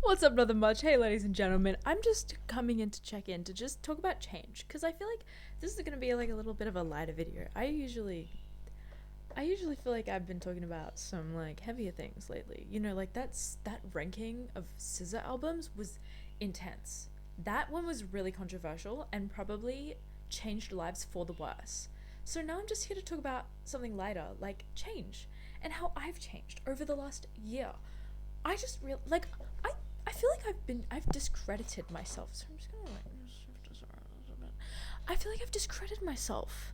What's up, nothing much. Hey, ladies and gentlemen. I'm just coming in to check in to just talk about change because I feel like this is gonna be like a little bit of a lighter video. I usually feel like I've been talking about some like heavier things lately. You know, like that ranking of scissor albums was intense. That one was really controversial and probably changed lives for the worse. So now I'm just here to talk about something lighter, like change and how I've changed over the last year. I just real like I feel like I've discredited myself. So I'm just gonna like shift this around a little bit. I feel like I've discredited myself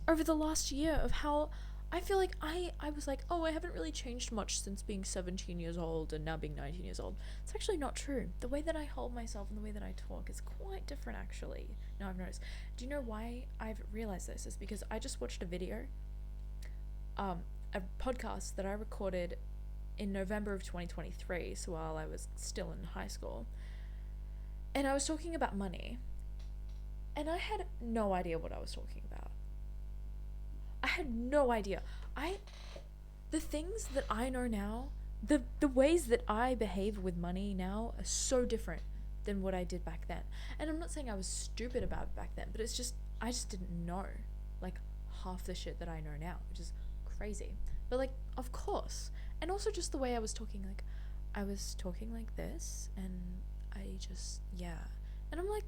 over the last year of how I feel like I was like, oh, I haven't really changed much since being 17 years old and now being 19 years old. It's actually not true. The way that I hold myself and the way that I talk is quite different actually. Now I've noticed. Do you know why I've realized this? Is because I just watched a video, um, a podcast that I recorded in November of 2023, so while I was still in high school. And I was talking about money, and I had no idea what I was talking about. I had no idea. The things that I know now, the ways that I behave with money now are so different than what I did back then. And I'm not saying I was stupid about it back then, but it's just I just didn't know like half the shit that I know now, which is crazy. But like of course. And also just the way I was talking like this and I just yeah. And I'm like,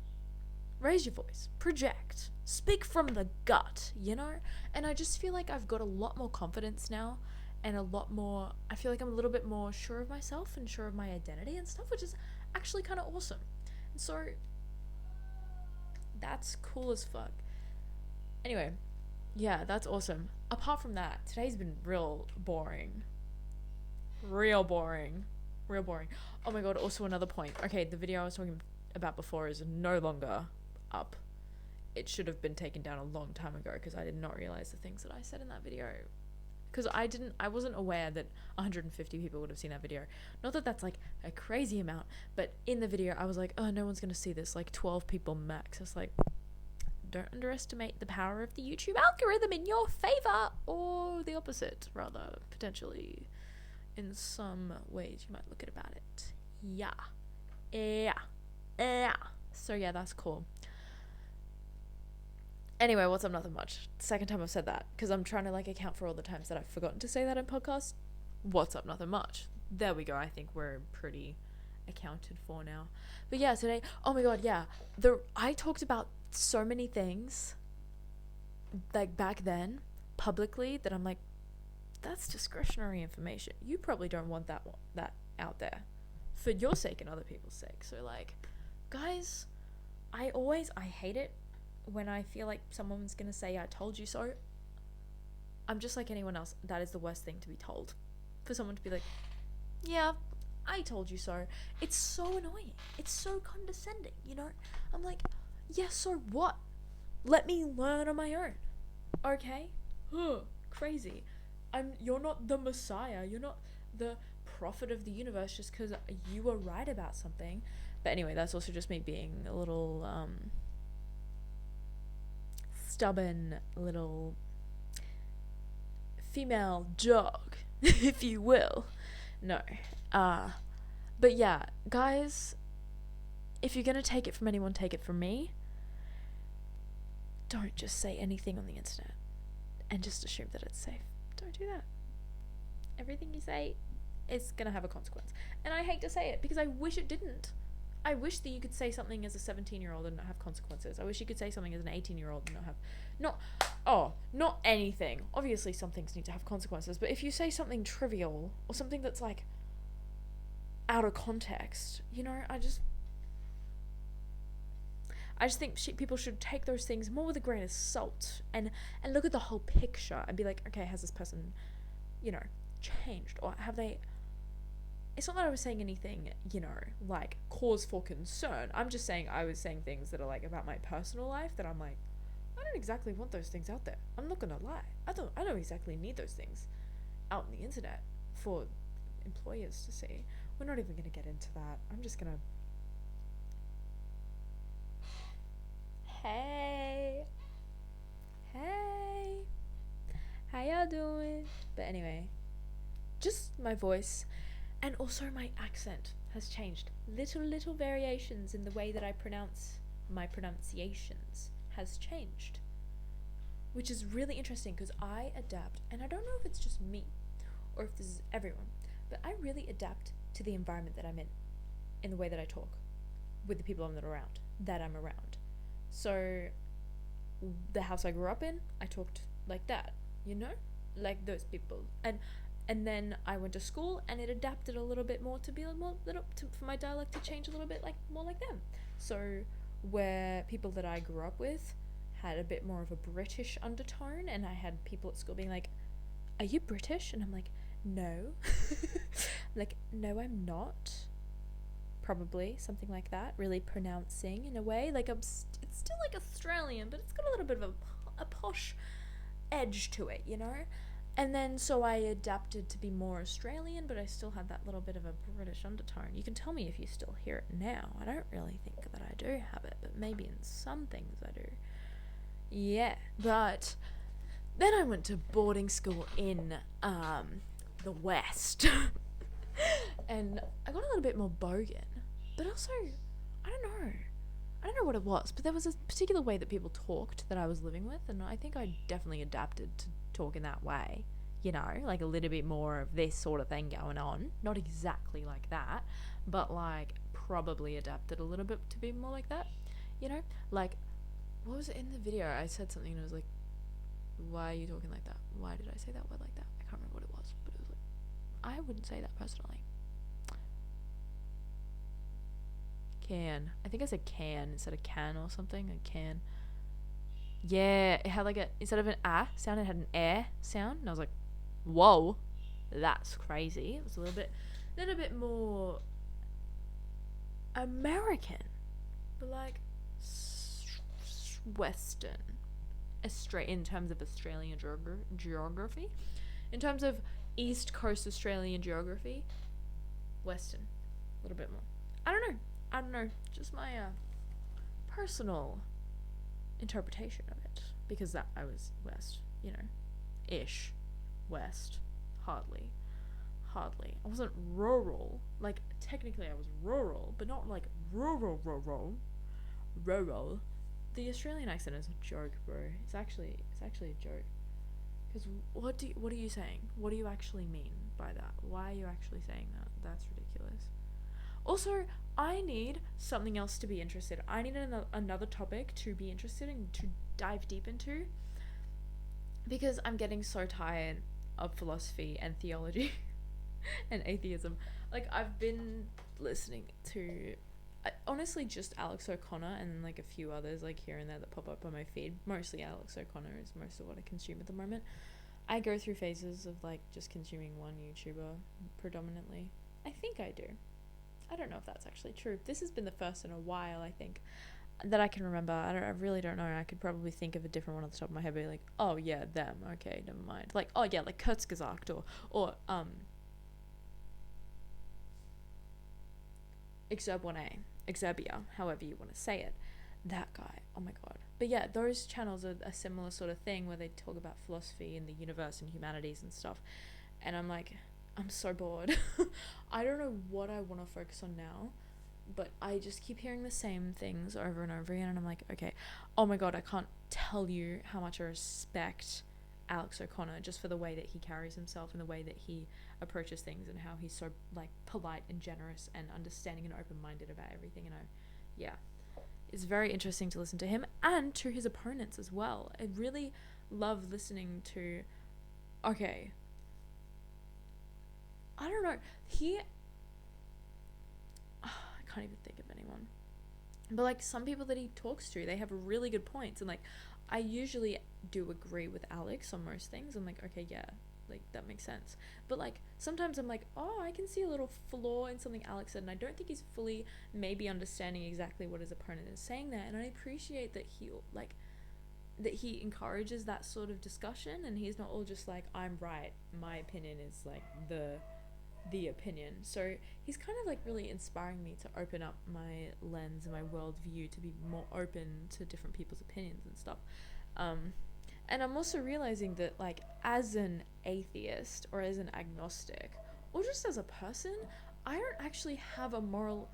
raise your voice, project, speak from the gut, you know? And I just feel like I've got a lot more confidence now and a lot more, I feel like I'm a little bit more sure of myself and sure of my identity and stuff, which is actually kind of awesome. And so that's cool as fuck. Anyway, yeah, that's awesome. Apart from that, today's been real boring. Real boring. Real boring. Oh my god, also another point. Okay, the video I was talking about before is no longer up. It should have been taken down a long time ago because I did not realize the things that I said in that video. Because I wasn't aware that 150 people would have seen that video. Not that that's like a crazy amount, but in the video I was like, oh, no one's gonna see this. Like 12 people max. It's like, don't underestimate the power of the YouTube algorithm in your favor, or the opposite, rather, potentially. In some ways you might look at about it. Yeah. Yeah. So yeah, that's cool. Anyway, what's up, nothing much. Second time I've said that because I'm trying to like account for all the times that I've forgotten to say that in podcasts. What's up, nothing much. There we go. I think we're pretty accounted for now. But yeah, today, oh my god, yeah. I talked about so many things like back then publicly that I'm like, that's discretionary information. You probably don't want that out there for your sake and other people's sake. So like, guys, I hate it when I feel like someone's gonna say I told you so. I'm just like anyone else. That is the worst thing to be told. For someone to be like, yeah, I told you so. It's so annoying. It's so condescending, you know? I'm like, yeah, so what? Let me learn on my own. Okay? Crazy. You're not the messiah. You're not the prophet of the universe just because you were right about something. But anyway, that's also just me being a little stubborn little female dog, if you will. No. But yeah, guys, if you're gonna take it from anyone, take it from me. Don't just say anything on the internet and just assume that it's safe. Don't do that. Everything you say is gonna have a consequence. And I hate to say it because I wish it didn't. I wish that you could say something as a 17-year-old and not have consequences. I wish you could say something as an 18-year-old and not anything. Obviously some things need to have consequences, but if you say something trivial or something that's like out of context, you know, I just think people should take those things more with a grain of salt and look at the whole picture and be like, okay, has this person, you know, changed? Or have they... It's not that I was saying anything, you know, like cause for concern. I'm just saying I was saying things that are like about my personal life that I'm like, I don't exactly want those things out there. I'm not gonna lie. I don't exactly need those things out on the internet for employers to see. We're not even gonna get into that. I'm just gonna... Hey, how y'all doing? But anyway, just my voice and also my accent has changed. Little variations in the way that I pronounce my pronunciations has changed, which is really interesting because I adapt, and I don't know if it's just me or if this is everyone, but I really adapt to the environment that I'm in the way that I talk with the people that I'm around. So the house I grew up in, I talked like that, you know, like those people, and then I went to school and it adapted a little bit more to be a more little for my dialect to change a little bit like more like them. So where people that I grew up with had a bit more of a British undertone, and I had people at school being like, "Are you British?" And I'm like, "No." Like, "No, I'm not." Probably something like that. Really pronouncing in a way like it's still like Australian, but it's got a little bit of a posh edge to it, you know? And then so I adapted to be more Australian, but I still had that little bit of a British undertone. You can tell me if you still hear it now. I don't really think that I do have it, but maybe in some things I do. Yeah, but then I went to boarding school in the West. And I got a little bit more bogan, but also I don't know. I don't know what it was, but there was a particular way that people talked that I was living with, and I think I definitely adapted to talk in that way. You know, like a little bit more of this sort of thing going on. Not exactly like that, but like probably adapted a little bit to be more like that. You know, like what was it in the video? I said something and it was like, "Why are you talking like that? Why did I say that word like that?" I can't remember what it was, but it was like, I wouldn't say that personally. Can. I think I said can instead of can or something. A can. Yeah, it had like a, instead of an ah sound, it had an air sound, and I was like, whoa, that's crazy. It was a little bit more American, but like Western, in terms of Australian geography, in terms of East Coast Australian geography, Western, a little bit more. I don't know. I don't know. Just my personal interpretation of it, because that I was West, you know, ish, West, hardly. I wasn't rural. Like technically, I was rural, but not like rural. The Australian accent is a joke, bro. It's actually a joke. Because what are you saying? What do you actually mean by that? Why are you actually saying that? That's ridiculous. Also, I need something else to be interested in. I need another topic to be interested in, to dive deep into, because I'm getting so tired of philosophy and theology and atheism. Like, I've been listening to, honestly, just Alex O'Connor and like a few others like here and there that pop up on my feed. Mostly Alex O'Connor is most of what I consume at the moment. I go through phases of like just consuming one YouTuber predominantly. I think I do. I don't know if that's actually true. This has been the first in a while, I think, that I can remember. I really don't know. I could probably think of a different one off the top of my head, be like, oh yeah, them. Okay, never mind. Like, oh yeah, like Kurzgesagt or Exerbia, however you want to say it. That guy. Oh my god. But yeah, those channels are a similar sort of thing where they talk about philosophy and the universe and humanities and stuff. And I'm like, I'm so bored. I don't know what I want to focus on now, but I just keep hearing the same things over and over again, and I'm like, okay, oh my god, I can't tell you how much I respect Alex O'Connor just for the way that he carries himself and the way that he approaches things and how he's so like polite and generous and understanding and open-minded about everything. And yeah, it's very interesting to listen to him and to his opponents as well. I really love listening to, okay, I don't know. I can't even think of anyone. But like some people that he talks to, they have really good points, and like I usually do agree with Alex on most things. I'm like, okay, yeah, like that makes sense. But like sometimes I'm like, oh, I can see a little flaw in something Alex said, and I don't think he's fully maybe understanding exactly what his opponent is saying there. And I appreciate that he encourages that sort of discussion, and he's not all just like, I'm right, my opinion is like the opinion. So he's kind of like really inspiring me to open up my lens and my worldview to be more open to different people's opinions and stuff. And I'm also realizing that like as an atheist or as an agnostic or just as a person, I don't actually have a moral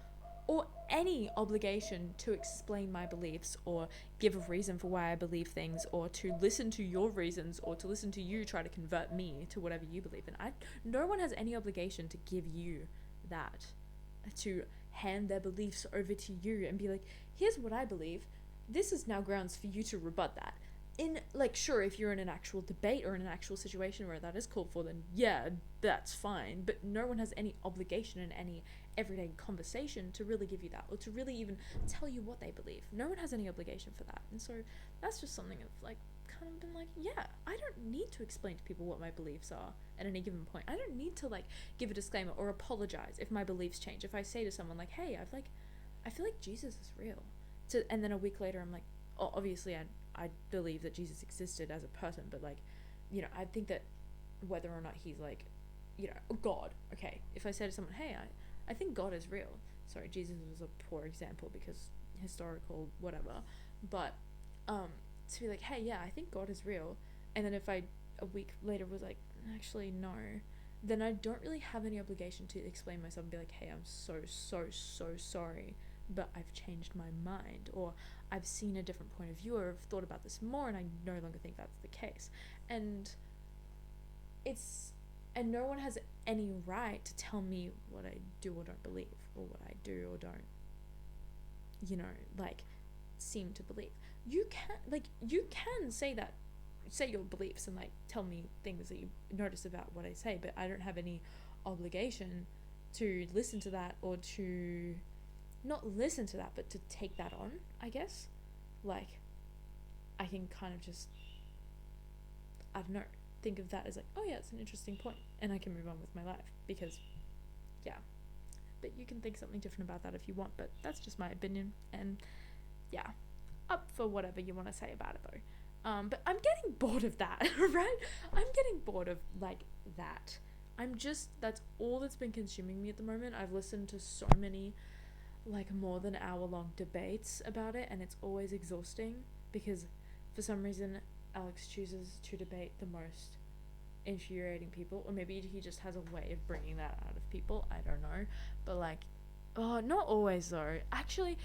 or any obligation to explain my beliefs or give a reason for why I believe things or to listen to your reasons or to listen to you try to convert me to whatever you believe in. No one has any obligation to give you that, to hand their beliefs over to you and be like, here's what I believe. This is now grounds for you to rebut that. In, like, sure, if you're in an actual debate or in an actual situation where that is called for, then yeah, that's fine. But no one has any obligation in any everyday conversation to really give you that or to really even tell you what they believe. No one has any obligation for that. And so that's just something I've like kind of been like, yeah, I don't need to explain to people what my beliefs are at any given point. I don't need to like give a disclaimer or apologize if my beliefs change. If I say to someone like, hey, I feel like Jesus is real. And then a week later I'm like, oh, obviously I believe that Jesus existed as a person, but like, you know, I think that whether or not he's like, you know, God, okay, if I say to someone, hey, I think God is real. Sorry, Jesus was a poor example because historical, whatever. But to be like, hey, yeah, I think God is real. And then if I, a week later, was like, actually, no, then I don't really have any obligation to explain myself and be like, hey, I'm so sorry, but I've changed my mind. Or I've seen a different point of view or I've thought about this more and I no longer think that's the case. And no one has any right to tell me what I do or don't believe or what I do or don't, you know, like seem to believe. You can say your beliefs and like tell me things that you notice about what I say, but I don't have any obligation to listen to that or to not listen to that, but to take that on, I guess. Like, I can kind of just, I don't know, think of that as like, oh yeah, it's an interesting point, and I can move on with my life because, yeah. But you can think something different about that if you want, but that's just my opinion, and yeah, up for whatever you want to say about it though. But I'm getting bored of that, right? I'm getting bored of like that. That's all that's been consuming me at the moment. I've listened to so many like more than hour-long debates about it, and it's always exhausting because for some reason Alex chooses to debate the most infuriating people, or maybe he just has a way of bringing that out of people, I don't know, but like, oh, not always though. Actually,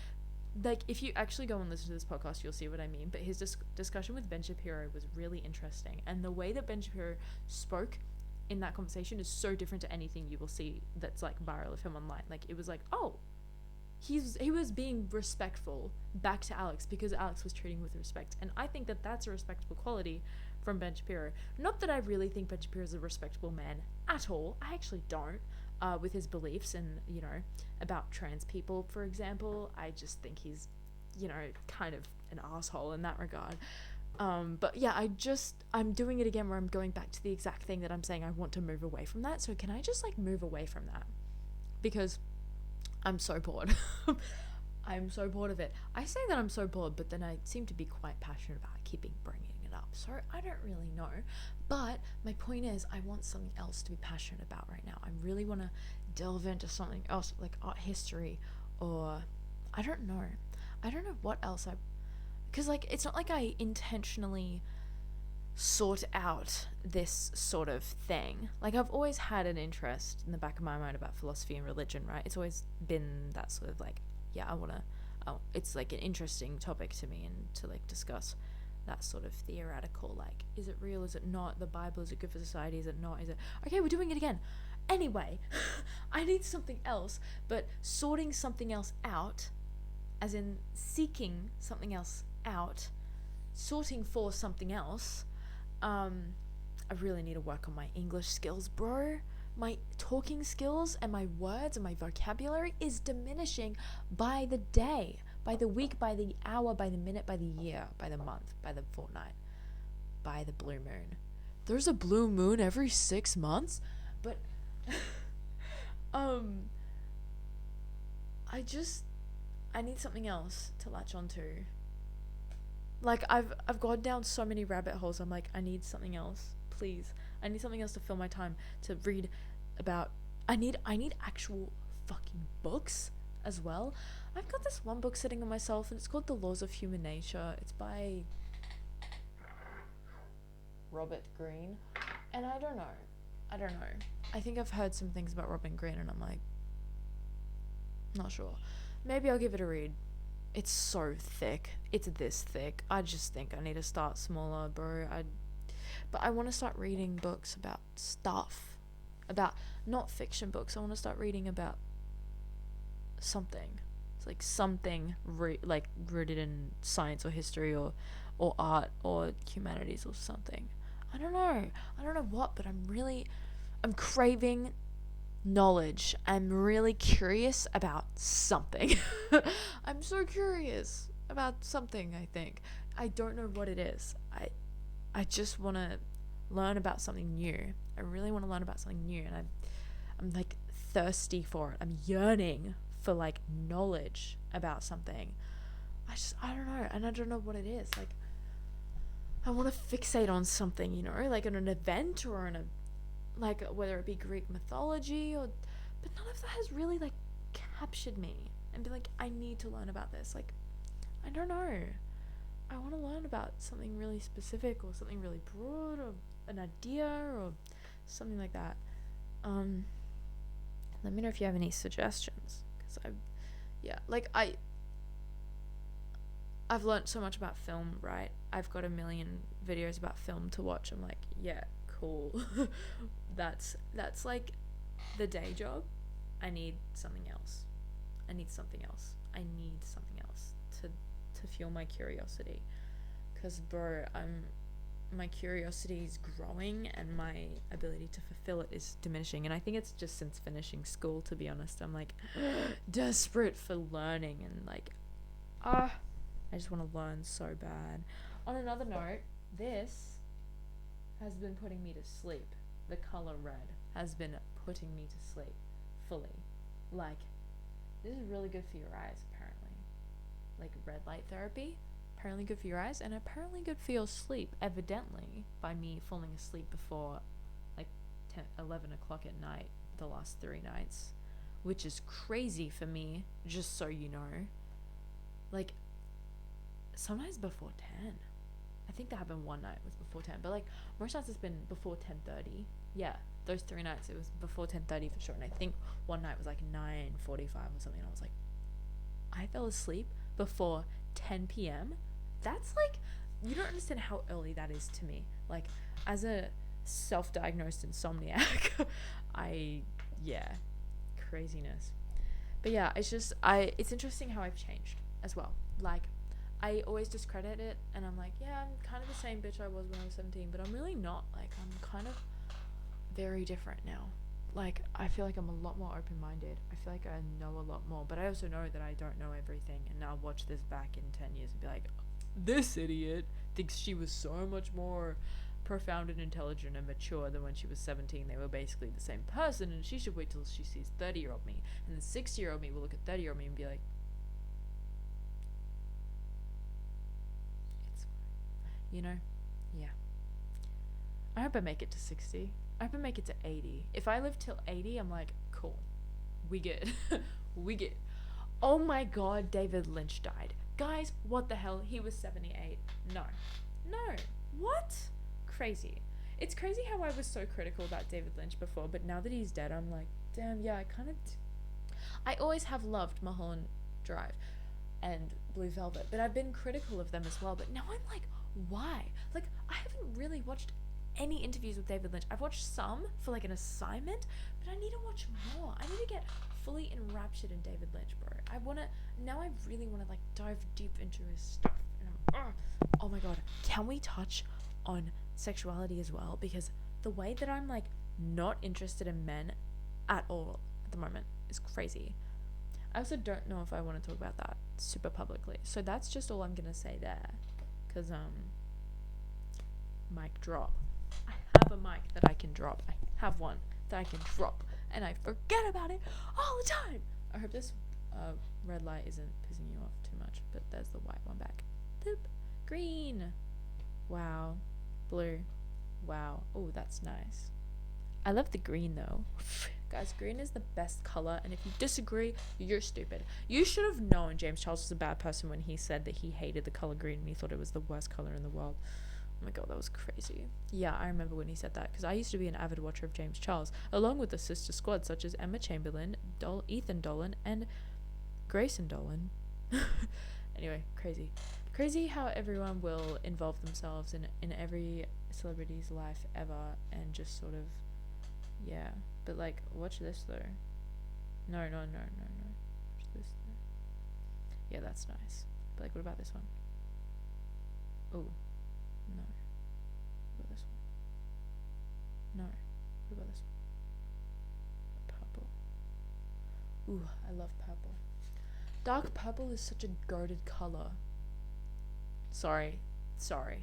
like if you actually go and listen to this podcast, you'll see what I mean. But his discussion with Ben Shapiro was really interesting, and the way that Ben Shapiro spoke in that conversation is so different to anything you will see that's like viral of him online. Like it was like, oh, he was being respectful back to Alex because Alex was treating him with respect, and I think that that's a respectable quality from Ben Shapiro. Not that I really think Ben Shapiro is a respectable man at all. I actually don't. With his beliefs and, you know, about trans people, for example, I just think he's, you know, kind of an asshole in that regard. But yeah, I'm doing it again where I'm going back to the exact thing that I'm saying I want to move away from that. So can I just like move away from that? Because I'm so bored. I'm so bored of it. I say that I'm so bored, but then I seem to be quite passionate about keeping bringing it up. So I don't really know. But my point is, I want something else to be passionate about right now. I really want to delve into something else, like art history, or I don't know. I don't know what else because like it's not like I intentionally sort out this sort of thing. Like I've always had an interest in the back of my mind about philosophy and religion, right? It's always been that sort of like, yeah, it's like an interesting topic to me and to like discuss that sort of theoretical, like, is it real, is it not, the Bible, is it good for society, is it not, is it, okay, we're doing it again. Anyway, I need something else, but sorting something else out, as in seeking something else out, sorting for something else. I really need to work on my English skills, bro. My talking skills and my words and my vocabulary is diminishing by the day, by the week, by the hour, by the minute, by the year, by the month, by the fortnight, by the blue moon. There's a blue moon every 6 months? But, I need something else to latch onto. Like, I've gone down so many rabbit holes. I'm like, I need something else, please. I need something else to fill my time, to read about. I need actual fucking books as well. I've got this one book sitting on my shelf, and it's called The Laws of Human Nature. It's by Robert Greene. And I don't know. I think I've heard some things about Robert Greene, and I'm like, Not sure. Maybe I'll give it a read. It's so thick. It's this thick. I just think I need to start smaller, bro. But I want to start reading books about stuff. About not fiction books. I want to start reading about something. It's like something like rooted in science or history or art or humanities or something. I don't know. I don't know what, but I'm craving knowledge. I'm really curious about something. I'm so curious about something, I think. I don't know what it is. I just want to learn about something new. I really want to learn about something new, and I'm like thirsty for it. I'm yearning for like knowledge about something. I don't know, and I don't know what it is. Like I want to fixate on something, like on an event or on a like whether it be Greek mythology or but none of that has really like captured me and be like I need to learn about this. Like I don't know. I want to learn about something really specific or something really broad or an idea or something like that. Let me know if you have any suggestions because I've learned so much about film, right? I've got a million videos about film to watch. I'm like, yeah, cool. that's like the day job. I need something else. I need something else. I need something else to fuel my curiosity. Cause bro, my curiosity is growing and my ability to fulfill it is diminishing. And I think it's just since finishing school, to be honest. I'm like desperate for learning and like I just want to learn so bad. On another note, this has been putting me to sleep. The color red has been putting me to sleep fully. Like, this is really good for your eyes, apparently. Like, red light therapy, apparently good for your eyes, and apparently good for your sleep, evidently, by me falling asleep before, like, 11 o'clock at night the last 3 nights, which is crazy for me, just so you know. Like, sometimes before 10. I think that happened one night was before 10, but like most nights it's been before 10:30. Yeah, those 3 nights it was before 10:30 for sure. And I think one night was like 9:45 or something. And I was like, I fell asleep before 10 p.m. That's like, you don't understand how early that is to me. Like, as a self-diagnosed insomniac, yeah, craziness. But yeah, it's interesting how I've changed as well. Like, I always discredit it and I'm like, yeah, I'm kind of the same bitch I was when I was 17, but I'm really not. Like, I'm kind of very different now. Like, I feel like I'm a lot more open-minded. I feel like I know a lot more, but I also know that I don't know everything, and I'll watch this back in 10 years and be like, this idiot thinks she was so much more profound and intelligent and mature than when she was 17. They were basically the same person, and she should wait till she sees 30-year-old me, and the 60-year-old me will look at 30-year-old me and be like, yeah. I hope I make it to 60. I hope I make it to 80. If I live till 80, I'm like, cool. We good. We good. Oh my god, David Lynch died. Guys, what the hell? He was 78. No. What? Crazy. It's crazy how I was so critical about David Lynch before, but now that he's dead, I'm like, damn, yeah, I always have loved Mulholland Drive and Blue Velvet, but I've been critical of them as well. But now I'm like, why? Like, I haven't really watched any interviews with David Lynch. I've watched some for like an assignment, but I need to watch more. I need to get fully enraptured in David Lynch, bro. I really wanna like dive deep into his stuff. And oh my god, can we touch on sexuality as well? Because the way that I'm like not interested in men at all at the moment is crazy. I also don't know if I want to talk about that super publicly. So that's just all I'm gonna say there. Cause mic drop. I have a mic that I can drop. I have one that I can drop, and I forget about it all the time. I hope this red light isn't pissing you off too much, but there's the white one back. Boop. Green. Wow. Blue. Wow. Oh, that's nice. I love the green though. Guys, green is the best color, and if you disagree, you're stupid. You should have known James Charles was a bad person when he said that he hated the color green and he thought it was the worst color in the world. Oh my god, that was crazy. Yeah, I remember when he said that, because I used to be an avid watcher of James Charles, along with the sister squad such as Emma Chamberlain, Ethan Dolan, and Grayson Dolan. Anyway, crazy how everyone will involve themselves in every celebrity's life ever, and just sort of, yeah. But like, watch this though. No. Watch this though. Yeah, that's nice. But like, what about this one? Oh, no. What about this one? No. What about this one? Purple. Ooh, I love purple. Dark purple is such a goated color. Sorry. I'm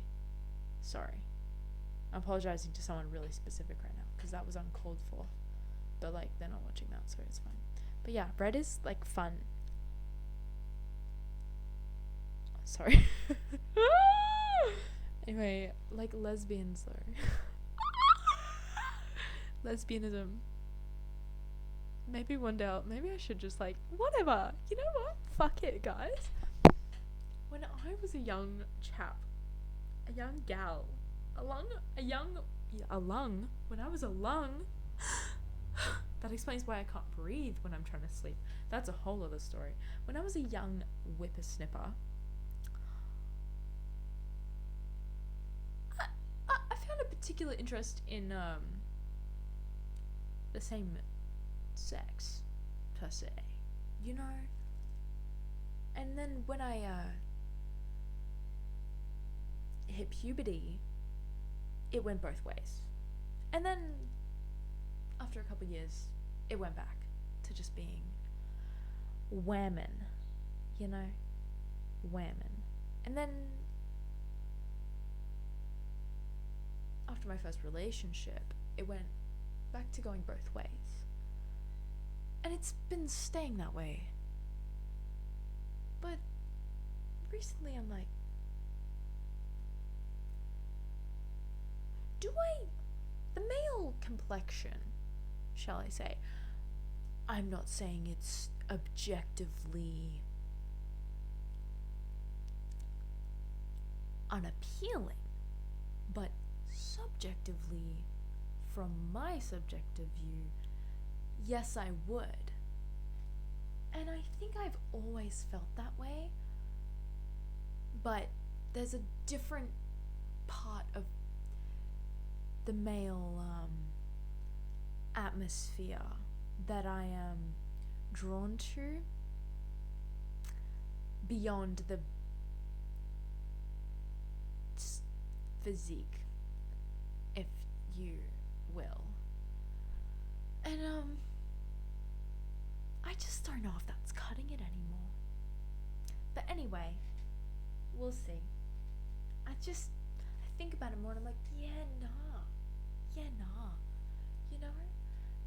apologizing to someone really specific right now, because that was uncalled for. But like, they're not watching that, so it's fine. But yeah, red is like fun. Sorry. Anyway, like lesbians though. Lesbianism. Maybe one day maybe I should just like, whatever. You know what? Fuck it, guys. When I was a young chap, a young gal, when I was a lung, that explains why I can't breathe when I'm trying to sleep. That's a whole other story. When I was a young whippersnipper, I found a particular interest in the same sex, per se, you know? And then when I hit puberty, it went both ways. And then after a couple years, it went back to just being whammon, you know? Whammon. And then after my first relationship, it went back to going both ways. And it's been staying that way. But recently I'm like, the male complexion, shall I say, I'm not saying it's objectively unappealing, but subjectively, from my subjective view, yes, I would. And I think I've always felt that way, but there's a different part of the male atmosphere that I am drawn to beyond the physique, if you will. And I just don't know if that's cutting it anymore. But anyway, we'll see. I think about it more and I'm like, yeah, nah. You know?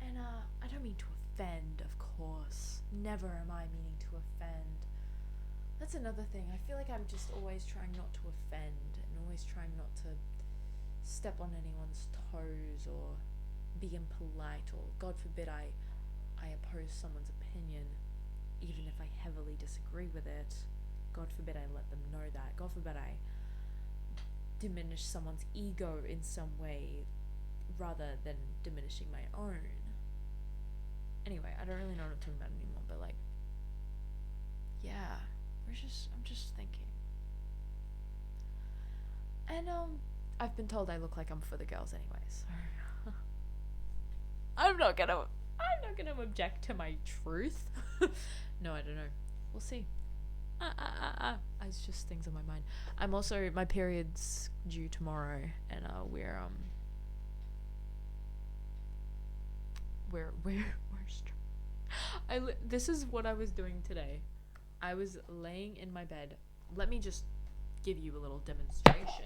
And I don't mean to offend, of course. Never am I meaning to offend. That's another thing. I feel like I'm just always trying not to offend and always trying not to step on anyone's toes or be impolite, or God forbid I oppose someone's opinion even if I heavily disagree with it. God forbid I let them know that. God forbid I diminish someone's ego in some way rather than diminishing my own. Anyway, I don't really know what I'm talking about anymore, but like, yeah, I'm just thinking. And I've been told I look like I'm for the girls anyway, so I'm not gonna object to my truth. No, I don't know. We'll see. It's just things on my mind. I'm also, my period's due tomorrow, and this is what I was doing today. I was laying in my bed. Let me just give you a little demonstration.